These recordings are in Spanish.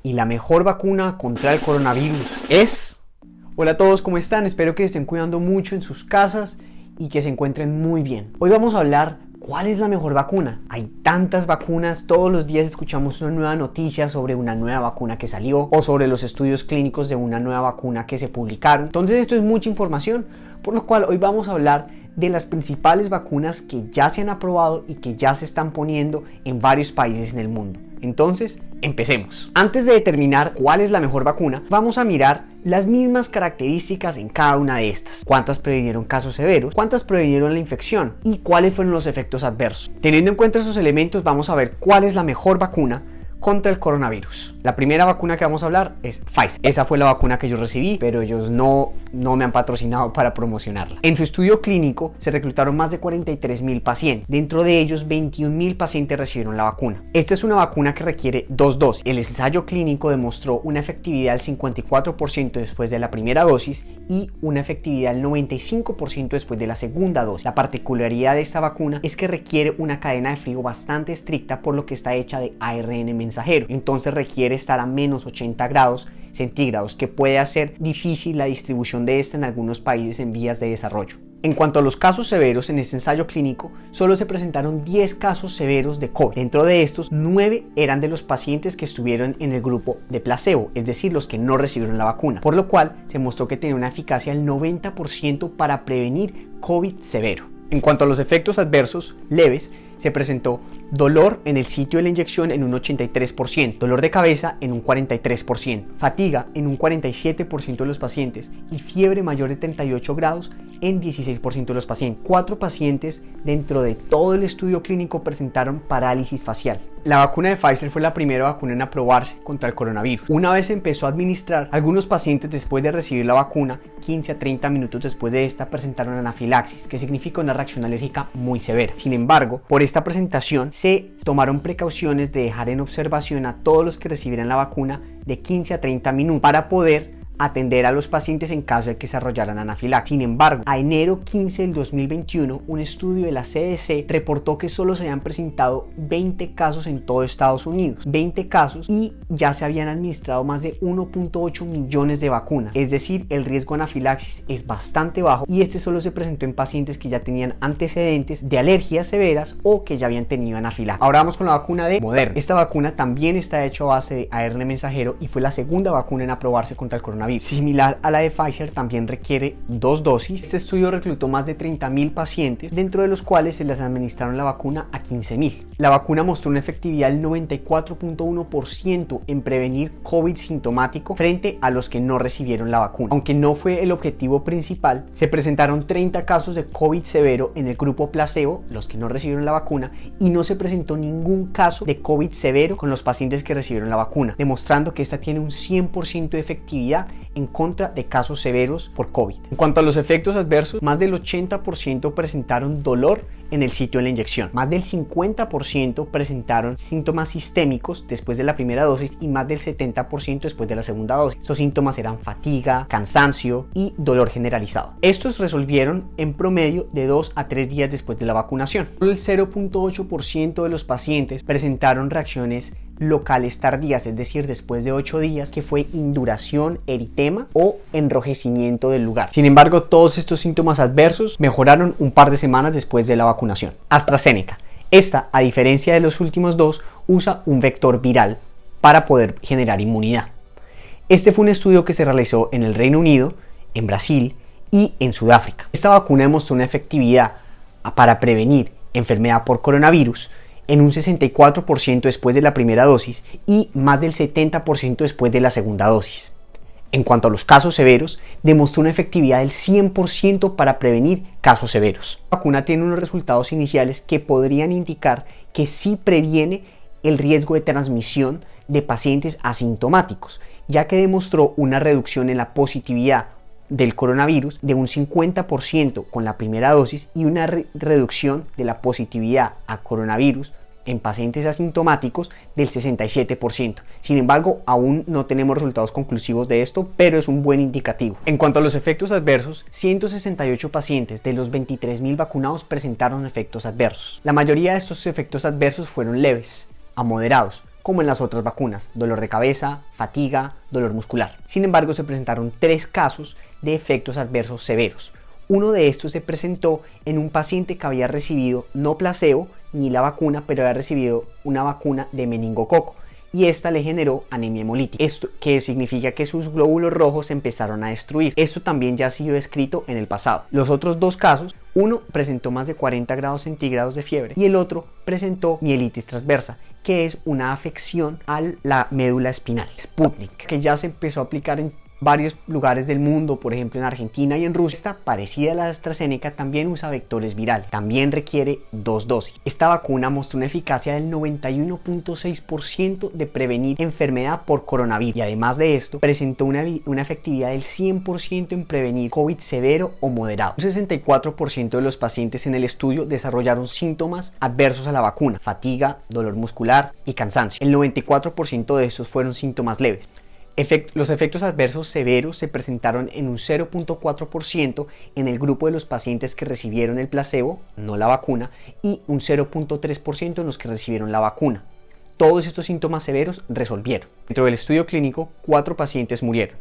Y la mejor vacuna contra el coronavirus es... Hola a todos, ¿cómo están? Espero que estén cuidando mucho en sus casas y que se encuentren muy bien. Hoy vamos a hablar ¿cuál es la mejor vacuna? Hay tantas vacunas, todos los días escuchamos una nueva noticia sobre una nueva vacuna que salió o sobre los estudios clínicos de una nueva vacuna que se publicaron. Entonces esto es mucha información, por lo cual hoy vamos a hablar de las principales vacunas que ya se han aprobado y que ya se están poniendo en varios países en el mundo. Entonces, empecemos. Antes de determinar cuál es la mejor vacuna, vamos a mirar las mismas características en cada una de estas. ¿Cuántas previnieron casos severos? ¿Cuántas previnieron la infección? ¿Y cuáles fueron los efectos adversos? Teniendo en cuenta esos elementos, vamos a ver cuál es la mejor vacuna contra el coronavirus. La primera vacuna que vamos a hablar es Pfizer. Esa fue la vacuna que yo recibí, pero ellos no me han patrocinado para promocionarla. En su estudio clínico se reclutaron más de 43,000 pacientes. Dentro de ellos, 21,000 pacientes recibieron la vacuna. Esta es una vacuna que requiere 2 dosis. El ensayo clínico demostró una efectividad del 54% después de la primera dosis y una efectividad del 95% después de la segunda dosis. La particularidad de esta vacuna es que requiere una cadena de frío bastante estricta, por lo que está hecha de ARN mensajero. Entonces requiere estar a menos 80 grados centígrados, que puede hacer difícil la distribución de esta en algunos países en vías de desarrollo. En cuanto a los casos severos, en este ensayo clínico solo se presentaron 10 casos severos de COVID. Dentro de estos, 9 eran de los pacientes que estuvieron en el grupo de placebo, es decir, los que no recibieron la vacuna, por lo cual se mostró que tenía una eficacia del 90% para prevenir COVID severo. En cuanto a los efectos adversos leves, se presentó dolor en el sitio de la inyección en un 83%, dolor de cabeza en un 43%, fatiga en un 47% de los pacientes y fiebre mayor de 38 grados en 16% de los pacientes. 4 pacientes dentro de todo el estudio clínico presentaron parálisis facial. La vacuna de Pfizer fue la primera vacuna en aprobarse contra el coronavirus. Una vez se empezó a administrar, algunos pacientes después de recibir la vacuna, 15 a 30 minutos después de esta, presentaron anafilaxis, que significa una reacción alérgica muy severa. Sin embargo, por esta presentación se tomaron precauciones de dejar en observación a todos los que recibieran la vacuna de 15 a 30 minutos para poder atender a los pacientes en caso de que desarrollaran anafilaxis. Sin embargo, a enero 15 del 2021, un estudio de la CDC reportó que solo se habían presentado 20 casos en todo Estados Unidos, 20 casos, y ya se habían administrado más de 1.8 millones de vacunas. Es decir, el riesgo de anafilaxis es bastante bajo y este solo se presentó en pacientes que ya tenían antecedentes de alergias severas o que ya habían tenido anafilaxis. Ahora vamos con la vacuna de Moderna. Esta vacuna también está hecha a base de ARN mensajero y fue la segunda vacuna en aprobarse contra el coronavirus. Similar a la de Pfizer, también requiere 2 dosis. Este estudio reclutó más de 30,000 pacientes, dentro de los cuales se les administraron la vacuna a 15,000. La vacuna mostró una efectividad del 94.1% en prevenir COVID sintomático frente a los que no recibieron la vacuna. Aunque no fue el objetivo principal, se presentaron 30 casos de COVID severo en el grupo placebo, los que no recibieron la vacuna, y no se presentó ningún caso de COVID severo con los pacientes que recibieron la vacuna, demostrando que esta tiene un 100% de efectividad en contra de casos severos por COVID. En cuanto a los efectos adversos, más del 80% presentaron dolor en el sitio de la inyección, más del 50% presentaron síntomas sistémicos después de la primera dosis y más del 70% después de la segunda dosis. Estos síntomas eran fatiga, cansancio y dolor generalizado. Estos resolvieron en promedio de 2 a 3 días después de la vacunación. Solo el 0.8% de los pacientes presentaron reacciones locales tardías, es decir, después de 8 días, que fue induración, eritema o enrojecimiento del lugar. Sin embargo, todos estos síntomas adversos mejoraron un par de semanas después de la vacunación. AstraZeneca. Esta, a diferencia de los últimos dos, usa un vector viral para poder generar inmunidad. Este fue un estudio que se realizó en el Reino Unido, en Brasil y en Sudáfrica. Esta vacuna demostró una efectividad para prevenir enfermedad por coronavirus en un 64% después de la primera dosis y más del 70% después de la segunda dosis. En cuanto a los casos severos, demostró una efectividad del 100% para prevenir casos severos. La vacuna tiene unos resultados iniciales que podrían indicar que sí previene el riesgo de transmisión de pacientes asintomáticos, ya que demostró una reducción en la positividad del coronavirus de un 50% con la primera dosis y una reducción de la positividad a coronavirus en pacientes asintomáticos del 67%. Sin embargo, aún no tenemos resultados conclusivos de esto, pero es un buen indicativo. En cuanto a los efectos adversos, 168 pacientes de los 23,000 vacunados presentaron efectos adversos. La mayoría de estos efectos adversos fueron leves a moderados, como en las otras vacunas: dolor de cabeza, fatiga, dolor muscular. Sin embargo, se presentaron 3 casos de efectos adversos severos. Uno de estos se presentó en un paciente que había recibido no placebo ni la vacuna, pero había recibido una vacuna de meningococo, y esta le generó anemia hemolítica. Esto que significa que sus glóbulos rojos se empezaron a destruir. Esto también ya ha sido descrito en el pasado. Los otros 2 casos, uno presentó más de 40 grados centígrados de fiebre y el otro presentó mielitis transversa, que es una afección a la médula espinal. Sputnik, que ya se empezó a aplicar en varios lugares del mundo, por ejemplo en Argentina y en Rusia. Esta, parecida a la AstraZeneca, también usa vectores virales, también requiere 2 dosis. Esta vacuna mostró una eficacia del 91.6% de prevenir enfermedad por coronavirus, y además de esto presentó una efectividad del 100% en prevenir COVID severo o moderado. Un 64% de los pacientes en el estudio desarrollaron síntomas adversos a la vacuna: fatiga, dolor muscular y cansancio. El 94% de estos fueron síntomas leves. Los efectos adversos severos se presentaron en un 0.4% en el grupo de los pacientes que recibieron el placebo, no la vacuna, y un 0.3% en los que recibieron la vacuna. Todos estos síntomas severos resolvieron. Dentro del estudio clínico, 4 pacientes murieron.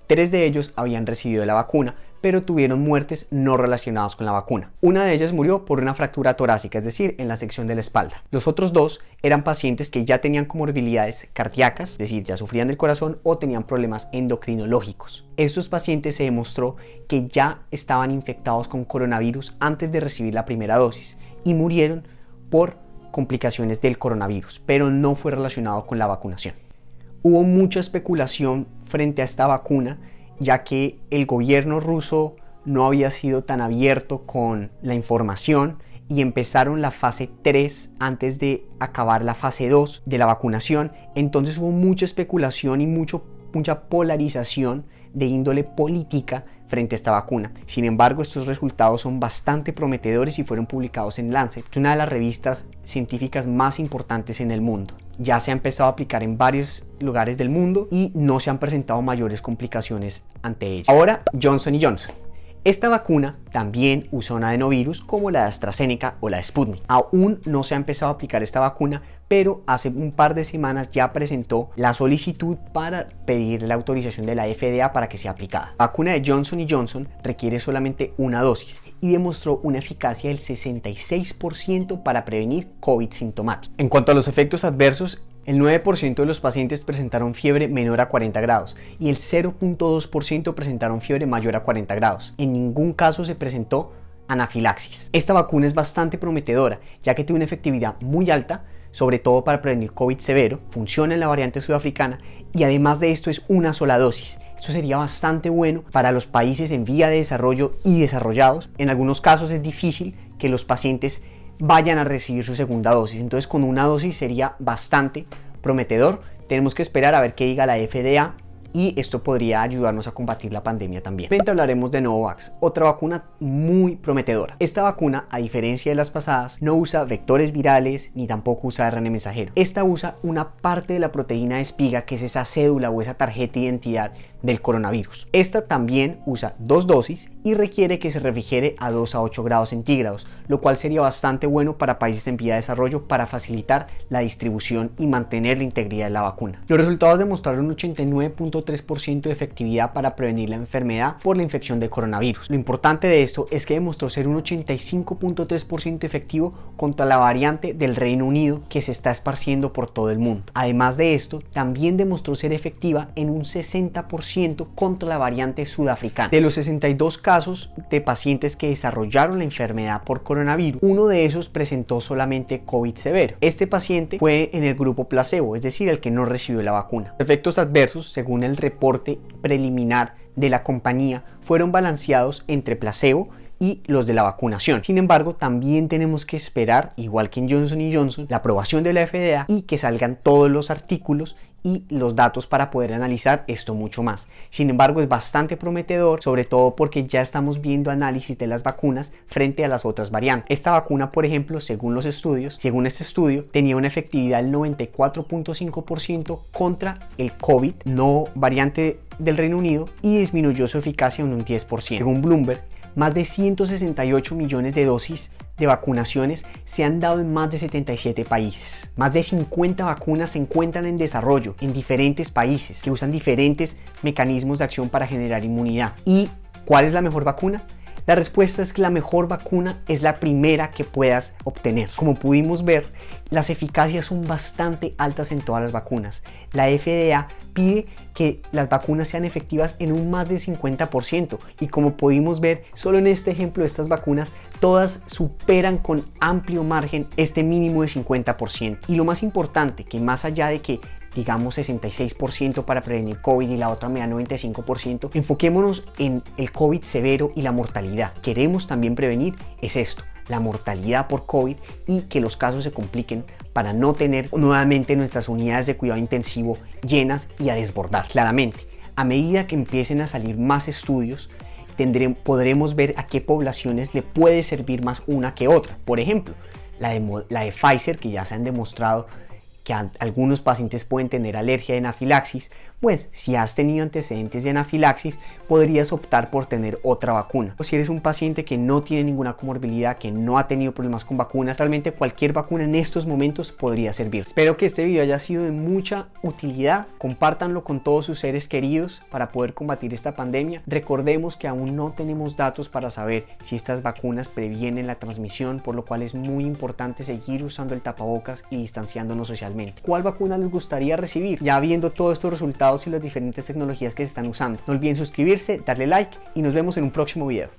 3 de ellos habían recibido la vacuna, pero tuvieron muertes no relacionadas con la vacuna. Una de ellas murió por una fractura torácica, es decir, en la sección de la espalda. Los otros 2 eran pacientes que ya tenían comorbilidades cardíacas, es decir, ya sufrían del corazón o tenían problemas endocrinológicos. Estos pacientes se demostró que ya estaban infectados con coronavirus antes de recibir la primera dosis y murieron por complicaciones del coronavirus, pero no fue relacionado con la vacunación. Hubo mucha especulación frente a esta vacuna, ya que el gobierno ruso no había sido tan abierto con la información y empezaron la fase 3 antes de acabar la fase 2 de la vacunación. Entonces hubo mucha especulación y mucha polarización de índole política frente a esta vacuna. Sin embargo, estos resultados son bastante prometedores y fueron publicados en Lancet, una de las revistas científicas más importantes en el mundo. Ya se ha empezado a aplicar en varios lugares del mundo y no se han presentado mayores complicaciones ante ella. Ahora, Johnson & Johnson. Esta vacuna también usa un adenovirus como la de AstraZeneca o la de Sputnik. Aún no se ha empezado a aplicar esta vacuna, pero hace un par de semanas ya presentó la solicitud para pedir la autorización de la FDA para que sea aplicada. La vacuna de Johnson & Johnson requiere solamente una dosis y demostró una eficacia del 66% para prevenir COVID sintomático. En cuanto a los efectos adversos, el 9% de los pacientes presentaron fiebre menor a 40 grados y el 0.2% presentaron fiebre mayor a 40 grados. En ningún caso se presentó anafilaxis. Esta vacuna es bastante prometedora, ya que tiene una efectividad muy alta, sobre todo para prevenir COVID severo, funciona en la variante sudafricana y además de esto es una sola dosis. Esto sería bastante bueno para los países en vía de desarrollo y desarrollados. En algunos casos es difícil que los pacientes vayan a recibir su segunda dosis, entonces con una dosis sería bastante prometedor. Tenemos que esperar a ver qué diga la FDA y esto podría ayudarnos a combatir la pandemia también. Frente hablaremos de Novavax, otra vacuna muy prometedora. Esta vacuna, a diferencia de las pasadas, no usa vectores virales ni tampoco usa ARN mensajero. Esta usa una parte de la proteína de espiga, que es esa cédula o esa tarjeta de identidad del coronavirus. Esta también usa 2 dosis y requiere que se refrigere a 2 a 8 grados centígrados, lo cual sería bastante bueno para países en vía de desarrollo para facilitar la distribución y mantener la integridad de la vacuna. Los resultados demostraron un 89.3% de efectividad para prevenir la enfermedad por la infección de coronavirus. Lo importante de esto es que demostró ser un 85.3% efectivo contra la variante del Reino Unido que se está esparciendo por todo el mundo. Además de esto, también demostró ser efectiva en un 60% contra la variante sudafricana. De los 62 casos de pacientes que desarrollaron la enfermedad por coronavirus, uno de esos presentó solamente COVID severo. Este paciente fue en el grupo placebo, es decir, el que no recibió la vacuna. Los efectos adversos, según el reporte preliminar de la compañía, fueron balanceados entre placebo y los de la vacunación. Sin embargo, también tenemos que esperar, igual que en Johnson & Johnson, la aprobación de la FDA y que salgan todos los artículos y los datos para poder analizar esto mucho más. Sin embargo, es bastante prometedor, sobre todo porque ya estamos viendo análisis de las vacunas frente a las otras variantes. Esta vacuna, por ejemplo, según este estudio, tenía una efectividad del 94.5% contra el COVID, no variante del Reino Unido, y disminuyó su eficacia en un 10%. Según Bloomberg, más de 168 millones de dosis de vacunaciones se han dado en más de 77 países. Más de 50 vacunas se encuentran en desarrollo en diferentes países que usan diferentes mecanismos de acción para generar inmunidad. ¿Y cuál es la mejor vacuna? La respuesta es que la mejor vacuna es la primera que puedas obtener. Como pudimos ver, las eficacias son bastante altas en todas las vacunas. La FDA pide que las vacunas sean efectivas en un más del 50% y como pudimos ver, solo en este ejemplo de estas vacunas, todas superan con amplio margen este mínimo de 50%. Y lo más importante, que más allá de que digamos 66% para prevenir COVID y la otra me da 95%, enfoquémonos en el COVID severo y la mortalidad. Queremos también prevenir es esto, la mortalidad por COVID y que los casos se compliquen para no tener nuevamente nuestras unidades de cuidado intensivo llenas y a desbordar. Claramente, a medida que empiecen a salir más estudios, podremos ver a qué poblaciones le puede servir más una que otra. Por ejemplo, la de Pfizer, que ya se han demostrado que algunos pacientes pueden tener alergia de anafilaxis, pues si has tenido antecedentes de anafilaxis podrías optar por tener otra vacuna. O si eres un paciente que no tiene ninguna comorbilidad, que no ha tenido problemas con vacunas, realmente cualquier vacuna en estos momentos podría servir. Espero que este video haya sido de mucha utilidad. Compártanlo con todos sus seres queridos para poder combatir esta pandemia. Recordemos que aún no tenemos datos para saber si estas vacunas previenen la transmisión, por lo cual es muy importante seguir usando el tapabocas y distanciándonos socialmente. ¿Cuál vacuna les gustaría recibir? Ya viendo todos estos resultados y las diferentes tecnologías que se están usando. No olviden suscribirse, darle like y nos vemos en un próximo video.